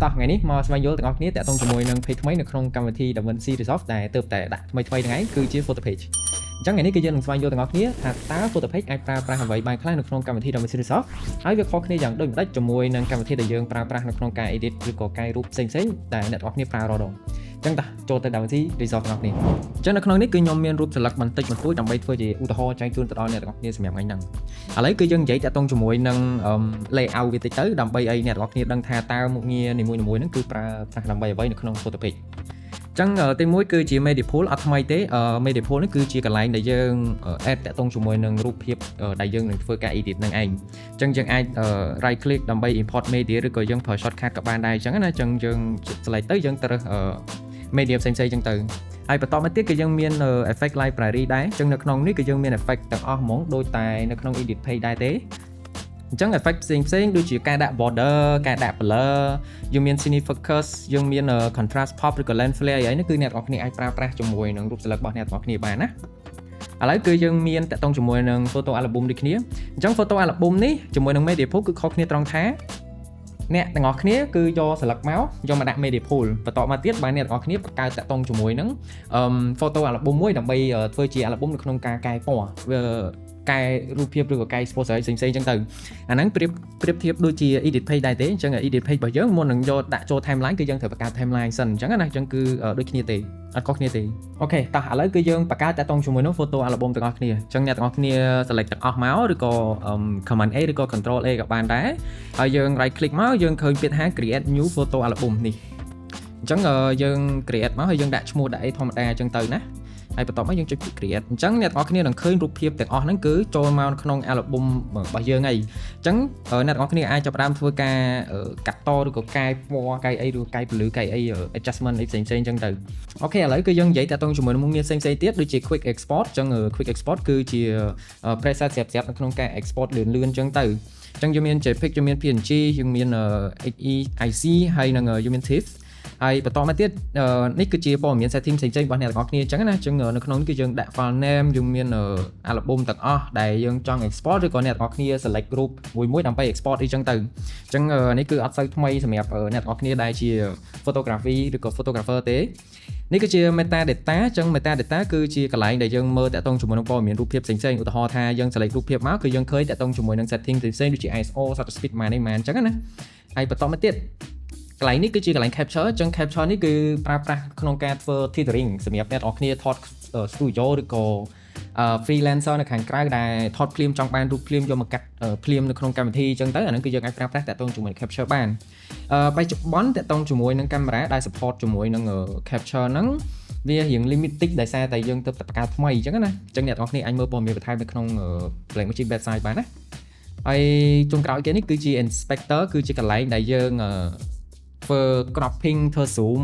តោះថ្ងៃនេះមកស្វែងយល់ទាំងអស់គ្នាតាក់ទងជាមួយនឹង page ថ្មីនៅក្នុងកម្មវិធី DaVinci Resolve ដែលទើបតែដាក់ថ្មីៗថ្ងៃគឺជា photo page អញ្ចឹងថ្ងៃនេះគឺយើងនឹងស្វែងយល់ទាំងអស់គ្នាថាតើ photo page អាចប្រើប្រាស់អ្វីបានខ្លះនៅក្នុងកម្មវិធី DaVinci Resolve ហើយវាខុសគ្នាយ៉ាងដូចម្តេចជាមួយនឹងកម្មវិធីដែលយើងប្រើប្រាស់នៅក្នុងការ edit ឬក៏កែរូបផ្សេងៗដែលអ្នកទាំងអស់គ្នាប្រើរាល់ដងអញ្ចឹងតោះចូលទៅ DaVinci Resolve ទាំងអស់គ្នាអញ្ចឹងនៅក្នុងនេះគឺខ្ញុំមានរូប select បន្តិចបន្តួចដើម្បីធ្វើជាឧទាហរណ៍ចែកជូនទៅដល់អ្នកទាំងអស់គ្នាសម្រាប់ថ្ងៃហ្នឹងឥឡូវគឺយើងនិយាយតាក់ទងជាមួយនឹង layout វាតិចទៅដើម្បីឲ្យអ្នកទាំងអស់គ្នាដឹងថាតើមុខងារនីមួយៗហ្នឹងគឺប្រើប្រាស់ដើម្បីអ្វីនៅក្នុង photo page អញ្ចឹងទីមួយគឺជា media pool អត់ថ្មីទេ media pool នេះគឺជាកន្លែងដែលយើង add តាក់ទងជាមួយនឹងរូបភាពដែលយើងនឹងធ្វើការ edit នឹងឯងអញ្ចឹងយើងអាច right click ដើម្បី import media ឬក៏យើងប្រើ shortcut ក៏បានដែរអញ្ចឹងណាអញ្ចឹងយើង select ទៅយើងទៅរើស media ផ្សេងៗអញ្ចឹងទៅហើយបន្តមកទៀតគឺយើងមាន effect library ដែរអញ្ចឹងនៅក្នុងនេះគឺយើងមាន effect ទាំងអស់ហ្មងដូចតែនៅក្នុង edit page ដែរទេអញ្ចឹង effect ផ្សេងៗដូចជាការដាក់ border ការដាក់ blur យើងមាន scene focus យើងមាន contrast pop ឬក៏ lens flare អីនេះគឺអ្នកទាំងអស់គ្នាអាចប្រើប្រាស់ជាមួយនឹងរូប select របស់អ្នកទាំងអស់គ្នាបានណាឥឡូវគឺយើងមានតាក់ទងជាមួយនឹង photo album ដូចគ្នាអញ្ចឹង photo album នេះជាមួយនឹង media pool គឺខុសគ្នាត្រង់ថាអ្នកទាំងអស់គ្នាគឺយក select មកយកមកដាក់ media pool បន្តមកទៀតបើអ្នកទាំងអស់គ្នាបង្កើតតាក់ទងជាមួយនឹង photo album មួយដើម្បីធ្វើជា album នៅក្នុងការកែពណ៌វាកែរូបភាពឬក៏កែ exposure ផ្សេងៗអញ្ចឹងទៅអាហ្នឹងប្រៀបធៀបដូចជា edit page ដែរទេអញ្ចឹង edit page របស់យើងមុននឹងយកដាក់ចូល timeline គឺយើងត្រូវបង្កើត timeline សិនអញ្ចឹងណាអញ្ចឹងគឺដូចគ្នាទេអត់ខុសគ្នាទេអូខេតោះឥឡូវគឺយើងបង្កើតតាក់ទងជាមួយនឹង photo album ទាំងអស់គ្នាអញ្ចឹងអ្នកទាំងអស់គ្នា select ទាំងអស់មកឬក៏ command A ឬក៏ control A ក៏បានដែរហើយយើង right click មកយើងឃើញពាក្យថា create new photo album នេះអញ្ចឹងយើង create មកហើយយើងដាក់ឈ្មោះដាក់អីធម្មតាអញ្ចឹងទៅណាហើយបន្តមកយើងចុច create អញ្ចឹងអ្នកទាំងអស់គ្នានឹងឃើញរូបភាពទាំងអស់ហ្នឹងគឺចូលមកក្នុង album របស់យើងហើយអញ្ចឹងអ្នកទាំងអស់គ្នាអាចចាប់ផ្ដើមធ្វើការកាត់តឬក៏កែពណ៌កែអីឬកែពន្លឺកែអី adjustment អីផ្សេងៗអញ្ចឹងទៅអូខេឥឡូវគឺយើងនិយាយតាក់ទងជាមួយនឹងមុខងារផ្សេងៗទៀតដូចជា quick export អញ្ចឹង quick export គឺជា preset ស្រាប់ៗនៅក្នុងការ export លឿនៗអញ្ចឹងទៅអញ្ចឹងយើងមាន JPEG យើងមាន PNG យើងមាន XEIC ហើយនឹងយើងមាន TIFF ហើយបន្តមកទៀតនេះគឺជាព័ត៌មាន setting ផ្សេងៗរបស់អ្នកទាំងអស់គ្នាអញ្ចឹងណាអញ្ចឹងនៅក្នុងនេះគឺយើងដាក់ file name យើងមាន album ទាំងអស់ដែលយើងចង់ export ឬក៏អ្នកទាំងអស់គ្នា select group មួយដើម្បី export អីចឹងទៅអញ្ចឹងនេះគឺអត់សូវថ្មីសម្រាប់អ្នកទាំងអស់គ្នាដែលជា photography ឬក៏ photographer ទេនេះគឺជា metadata អញ្ចឹង metadata គឺជាកន្លែងដែលយើងមើលតាក់ទងជាមួយនឹងព័ត៌មានរូបភាពផ្សេងៗឧទាហរណ៍ថាយើង select រូបភាពមកគឺយើងឃើញតាក់ទងជាមួយនឹង setting ផ្សេងៗដូចជា ISO shutter speed ម៉ានអញ្ចឹងណាហើយបន្តមកទៀតកន្លែងនេះគឺជាកន្លែង capture អញ្ចឹង capture នេះគឺប្រើប្រាស់ក្នុងការធ្វើ tethering សម្រាប់អ្នកនរគ្នាថត studio ឬក៏ freelancer នៅខាងក្រៅដែលថតភ្លាមចង់បានរូបភ្លាមយកមកកាត់ភ្លាមនៅក្នុងកម្មវិធីអញ្ចឹងទៅអាហ្នឹងគឺយើងអាចប្រើប្រាស់តាក់ទងជាមួយ capture បានបច្ចុប្បន្នតាក់ទងជាមួយនឹងកាមេរ៉ាដែល support ជាមួយនឹង capture ហ្នឹងវារៀង limited ដោយសារតែយើងទៅបង្កើតថ្មីអញ្ចឹងណាអញ្ចឹងអ្នកនរគ្នាអាចមើលព័ត៌មានបន្ថែមនៅក្នុង Blackmagic website បានណាហើយចុងក្រោយគេនេះគឺជា inspector គឺជាកន្លែងដែលយើងធ្វើ cropping ធ្វើ zoom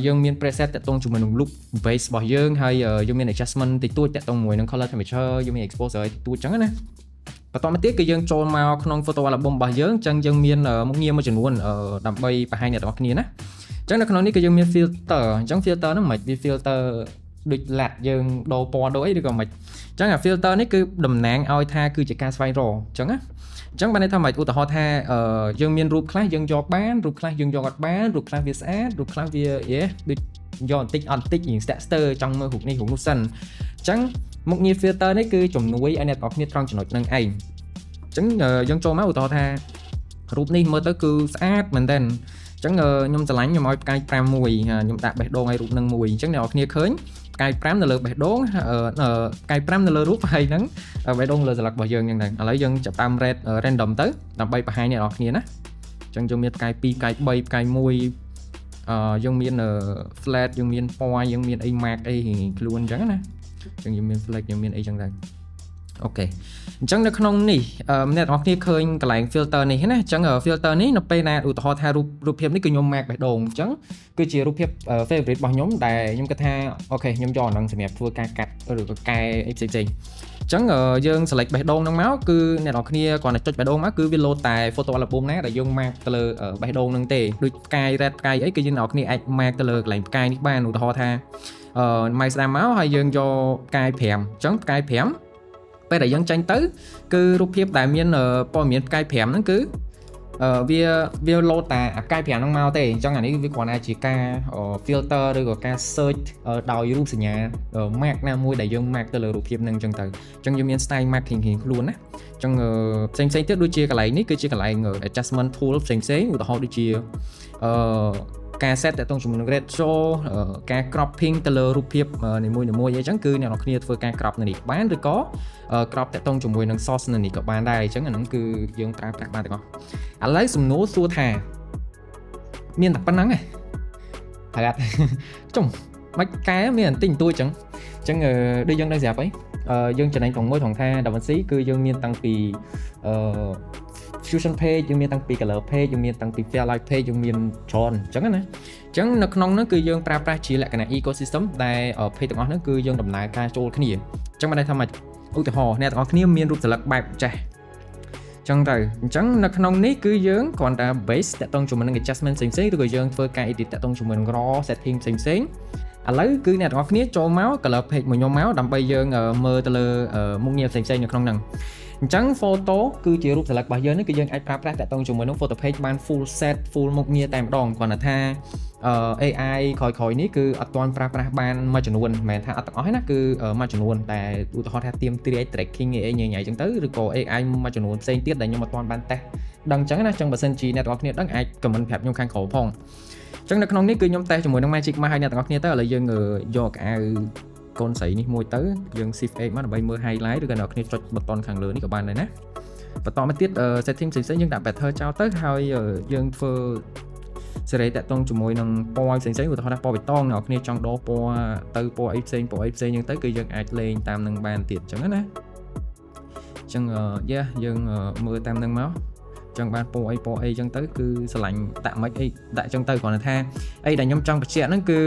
យើងមាន preset តាក់ទងជាមួយនឹង look base របស់យើងហើយយើងមាន adjustment តិចតួចតាក់ទងជាមួយនឹង color temperature យើងមាន exposure តិចតួចអញ្ចឹងណាបន្តមកទៀតគឺយើងចូលមកក្នុង photo album របស់យើងអញ្ចឹងយើងមានមុខងារមួយចំនួនដើម្បីបង្ហាញអ្នកទាំងអស់គ្នាណាអញ្ចឹងនៅក្នុងនេះគឺយើងមាន filter អញ្ចឹង filter ហ្នឹងមិនវា filter ដូច LED យើងដូរពណ៌ដូរអីឬក៏មិនអញ្ចឹងអា filter នេះគឺតំណាងឲ្យថាគឺជាការស្វែងរកអញ្ចឹងណាអញ្ចឹងបានន័យថាម៉េចឧទាហរណ៍ថាយើងមានរូបខ្លះយើងយកបានរូបខ្លះយើងយកអត់បានរូបខ្លះវាស្អាតរូបខ្លះវាដូចយកបន្តិចអត់បន្តិចរៀងស្ទាក់ស្ទើរចង់មើលរូបនេះរូបនោះសិនអញ្ចឹងមុខងារ filter នេះគឺជំនួយឲ្យអ្នកទាំងអស់គ្នាត្រង់ចំណុចហ្នឹងឯងអញ្ចឹងយើងចូលមកឧទាហរណ៍ថារូបនេះមើលទៅគឺស្អាតមែនតើអញ្ចឹងខ្ញុំឆ្លាញ់ខ្ញុំឲ្យផ្កាយ5មួយខ្ញុំដាក់បេះដូងឲ្យរូបហ្នឹងមួយអញ្ចឹងអ្នកទាំងអស់គ្នាឃើញផ្កាយ5នៅលើបេះដូងផ្កាយ5នៅលើរូបហើយហ្នឹងបេះដូងលើ select របស់យើងអញ្ចឹងឥឡូវយើងចាប់តាម random ទៅដើម្បីបង្ហាញអ្នកនរគ្នាណាអញ្ចឹងយើងមានផ្កាយ2ផ្កាយ3ផ្កាយ1យើងមាន flat យើងមានពណ៌យើងមានអី mark អីខ្លួនអញ្ចឹងណាអញ្ចឹងយើងមាន flat យើងមានអីអញ្ចឹងដែរអូខេអញ្ចឹងនៅក្នុងនេះអ្នកនរគ្នាឃើញកន្លែង filter នេះណាអញ្ចឹង filter នេះនៅពេលណាឧទាហរណ៍ថារូបភាពនេះគឺខ្ញុំ mark បេះដូងអញ្ចឹងគឺជារូបភាព favorite របស់ខ្ញុំដែលខ្ញុំគិតថាអូខេខ្ញុំយកអាហ្នឹងសម្រាប់ធ្វើការកាត់ឬក៏កែអីផ្សេងៗអញ្ចឹងយើង select បេះដូងហ្នឹងមកគឺអ្នកនរគ្នាគ្រាន់តែចុចបេះដូងមកគឺវា load តែ photo album ណាដែលយើង mark ទៅលើបេះដូងហ្នឹងទេដូចផ្កាយ red ផ្កាយអីគឺយើងអ្នកនរគ្នាអាច mark ទៅលើកន្លែងផ្កាយនេះបានឧទាហរណ៍ថាម៉ៃស្ដាមមកហើយយើងយកផ្កាយ5អញ្ចឹងផ្កាយ5ពេលដែលយើងចាញ់ទៅគឺរូបភាពដែលមានព័ត៌មានផ្កាយ5ហ្នឹងគឺ វា load តែអាកាយ5ហ្នឹងមកទេអញ្ចឹងអានេះវាគ្រាន់តែជាការ filter ឬក៏ការ search ដោយរូបសញ្ញា mark ណាមួយដែលយើង mark ទៅលើរូបភាពហ្នឹងអញ្ចឹងទៅអញ្ចឹងយើងមាន style mark រៀងៗខ្លួនណាអញ្ចឹងផ្សេងទៀតដូចជាកន្លែងនេះគឺជាកន្លែង adjustment tool ផ្សេងឧទាហរណ៍ដូចជាការ set តាក់ទងជាមួយនឹង ratio ការ cropping ទៅលើរូបភាពនីមួយៗអីចឹងគឺអ្នកនរគ្នាធ្វើការ crop នៅនេះបានឬក៏ crop តាក់ទងជាមួយនឹង source នៅនេះក៏បានដែរអញ្ចឹងអាហ្នឹងគឺយើងប្រើប្រាស់បានទាំងអស់ឥឡូវសំណួរសួរថាមានតែប៉ុណ្្នឹងឯងហើយអត់ចុងមិនកែមានបន្តិចបន្តួចអញ្ចឹងដូចយើងដឹងស្រាប់អីយើងចំណេញត្រង់មួយត្រង់ថា DaVinci គឺយើងមានតាំងពីFusion page យើងមានតាំងពី color page យើងមានតាំងពី fairlight page យើងមានច្រើនអញ្ចឹងណាអញ្ចឹងនៅក្នុងនោះគឺយើងប្រើប្រាស់ជាលក្ខណៈ ecosystem ដែល page ទាំងអស់នោះគឺយើងដំណើរការចូលគ្នាអញ្ចឹងបានន័យថាម៉េចឧទាហរណ៍អ្នកទាំងអស់គ្នាមានរូបស្លឹកបែបចេះអញ្ចឹងទៅអញ្ចឹងនៅក្នុងនេះគឺយើងគ្រាន់តែ base តាក់ទងជាមួយនឹង adjustment ផ្សេងៗឬក៏យើងធ្វើការ edit តាក់ទងជាមួយនឹង raw setting ផ្សេងឥឡូវគឺអ្នកទាំងអស់គ្នាចូលមក color page មួយខ្ញុំមកដើម្បីយើងមើលទៅលើមុខងារផ្សេងៗនៅក្នុងហ្នឹងអញ្ចឹង photo គឺជារូបស្លឹករបស់យើងនេះគឺយើងអាចប្រើប្រាស់តាក់ទងជាមួយនឹង photo page បាន full set full មុខងារតែម្ដងគ្រាន់តែថា AI ក្រោយៗនេះគឺអត់ទាន់ប្រើប្រាស់បានមួយចំនួនមិនមែនថាអត់ទាំងអស់ទេណាគឺមួយចំនួនតែឧទាហរណ៍ថាទៀមទាយ tracking អីញ៉ៃអញ្ចឹងទៅឬក៏ AI មួយចំនួនផ្សេងទៀតដែលខ្ញុំអត់ទាន់បានតេស្តដឹងអញ្ចឹងណាអញ្ចឹងបើសិនជាអ្នកទាំងអស់គ្នាដឹងអាច comment ប្រាប់ខ្ញុំខាងក្រោមផងអញ្ចឹងនៅក្នុងនេះគឺខ្ញុំតេស្តជាមួយនឹង Magic Mask ឲ្យអ្នកទាំងអស់គ្នាទៅឥឡូវយើងយកកៅកូនស្រីនេះមួយទៅយើង shift X មកដើម្បីមើល highlight ឬក៏អ្នកគ្នាចុច button ខាងលើនេះក៏បានដែរណាបន្តមកទៀត setting ផ្សេងៗយើងដាក់ pattern ចោលទៅហើយយើងធ្វើសេរីតាក់ទងជាមួយនឹងពណ៌ផ្សេងៗឧទាហរណ៍ថាពណ៌បៃតងអ្នកគ្នាចង់ដូរពណ៌ទៅពណ៌អីផ្សេងអញ្ចឹងទៅគឺយើងអាចលេងតាមនឹងបានទៀតអញ្ចឹងណាអញ្ចឹងយើងមើលតាមនឹងមកចឹងបានពណ៌អីអញ្ចឹងទៅគឺស្រឡាញ់ដាក់មិនអីដាក់អញ្ចឹងទៅគ្រាន់តែថាអីដែលខ្ញុំចង់បញ្ជាក់ហ្នឹងគឺ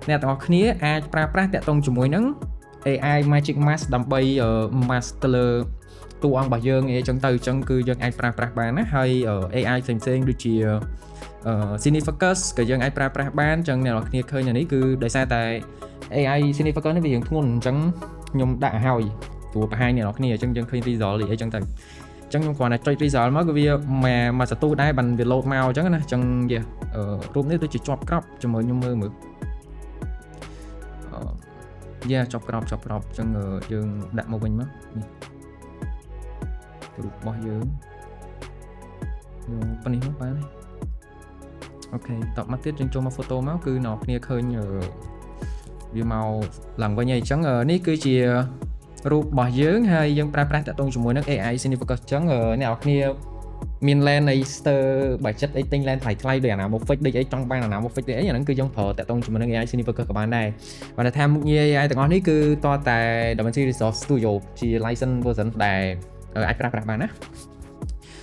អ្នកទាំងអស់គ្នាអាចប្រើប្រាស់តាក់ទងជាមួយនឹង AI Magic Mask ដើម្បី mask ទៅលើតួអង្គរបស់យើងអីអញ្ចឹងទៅអញ្ចឹងគឺយើងអាចប្រើប្រាស់បានណាហើយ AI ផ្សេងៗដូចជា Significance ក៏យើងអាចប្រើប្រាស់បានអញ្ចឹងអ្នកនរគ្នាឃើញអានេះគឺដោយសារតែ AI Significance នេះវាយ៉ាងធ្ងន់អញ្ចឹងខ្ញុំដាក់ឲ្យព្រោះបង្ហាញអ្នកនរគ្នាអញ្ចឹងយើងឃើញ result អីអញ្ចឹងទៅអញ្ចឹងខ្ញុំគ្រាន់តែចុច result មកគឺវាមកសតូដែរបានវា load មកអញ្ចឹងណាអញ្ចឹងរូបនេះដូចជាជាប់ក្របជាមួយខ្ញុំមើលជាប់ក្របអញ្ចឹងយើងដាក់មកវិញមកនេះរូបរបស់យើងប៉ុណ្នេះមកបានហើយអូខេតបមកទៀតយើងចូលមក photo មកគឺអ្នកគ្នាឃើញវាមកឡើងវិញហើយអញ្ចឹងនេះគឺជារូបរបស់យើងហើយយើងប្រើប្រាស់តាក់ទងជាមួយនឹង AI Significance អញ្ចឹងអ្នកនរគ្នាមាន lens នៃ stir budget អីទិញ lens ថ្លៃៗដូច Anamorphic ដូចអីចង់បាន Anamorphic ដូចអីអាហ្នឹងគឺយើងប្រើតាក់ទងជាមួយនឹង AI Significance ក៏បានដែរបើថាមុខងារ AI ទាំងអស់នេះគឺតតែ DaVinci Resolve Studio ជា license version ដែលអាចប្រើប្រាស់បានណា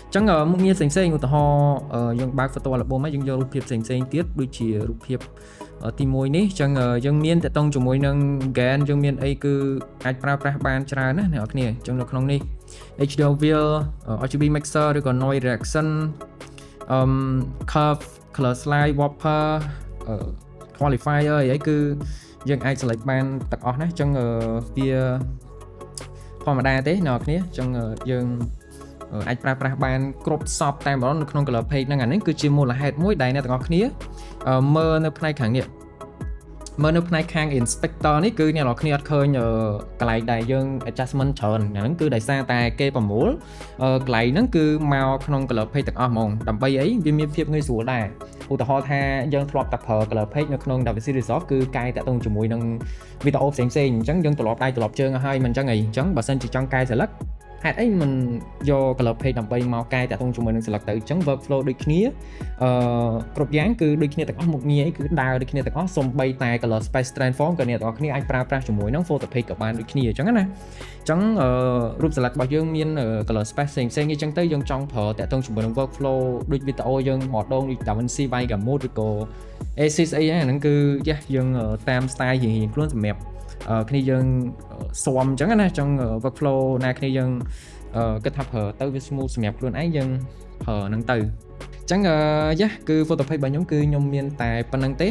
អញ្ចឹងមុខងារផ្សេងៗឧទាហរណ៍យើងបើក photo album មកយើងយករូបភាពផ្សេងៗទៀតដូចជារូបភាពទី1នេះអញ្ចឹងយើងមានតាក់ទងជាមួយនឹង gain យើងមានអីគឺអាចប្រើប្រាស់បានច្រើនណាអ្នកនរគ្នាអញ្ចឹងនៅក្នុងនេះ HDR Wheel RGB Mixer ឬក៏ Noise Reaction Curve Color Slide Warper Qualifier អីគឺយើងអាច select បានទាំងអស់ណាអញ្ចឹងវាធម្មតាទេអ្នកនរគ្នាអញ្ចឹងយើងអាចប្រើប្រាស់បានគ្រប់សពតែម្ដងនៅក្នុង color page ហ្នឹងអានេះគឺជាមូលហេតុមួយដែលអ្នកទាំងអស់គ្នាមើលនៅផ្នែកខាងនេះមើលនៅផ្នែកខាង inspector នេះគឺអ្នកនរគ្នាអត់ឃើញកន្លែងដែលយើង adjustment ច្រើនអាហ្នឹងគឺដោយសារតែគេប្រមូលកន្លែងហ្នឹងគឺមកក្នុង color page ទាំងអស់ហ្មងដើម្បីអីវាមានភាពងាយស្រួលដែរឧទាហរណ៍ថាយើងធ្លាប់តែប្រើ color page នៅក្នុង DaVinci Resolve គឺកាយតាក់ទងជាមួយនឹងវីដេអូផ្សេងៗអញ្ចឹងយើងធ្លាប់ដៃធ្លាប់ជើងឲ្យមិនអញ្ចឹងអីអញ្ចឹងបើសិនជាចង់កែ select ហេតុអីមិនយក color page ដើម្បីមកកែតាក់ទងជាមួយនឹង select ទៅអញ្ចឹង workflow ដូចគ្នាគ្រប់យ៉ាងគឺដូចគ្នាទាំងអស់មុខងារអីគឺដើរដូចគ្នាទាំងអស់សូម្បីតែ color space transform ក៏អ្នកទាំងអស់គ្នាអាចប្រើប្រាស់ជាមួយនឹង photo page ក៏បានដូចគ្នាអញ្ចឹងណាអញ្ចឹងរូប select របស់យើងមាន color space ផ្សេងៗអញ្ចឹងទៅយើងចង់ប្រើតាក់ទងជាមួយនឹង workflow ដូចវីដេអូយើងម្ដងដូច DaVinci Vega Mode ឬក៏ Assist អីហ្នឹងគឺយើងតាម style រៀងៗខ្លួនសម្រាប់គ្នាយើងស៊ំអញ្ចឹងណាចង់ workflow ណាគ្នាយើងគិតថាប្រើទៅវា smooth សម្រាប់ខ្លួនឯងយើងប្រើហ្នឹងទៅអញ្ចឹងគឺ photo page របស់ខ្ញុំគឺខ្ញុំមានតែប៉ុណ្្នឹងទេ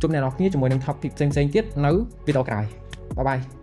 ជួបអ្នកនរគ្នាជាមួយនឹង topic ផ្សេងៗទៀតនៅវីដេអូក្រោយបាយបាយ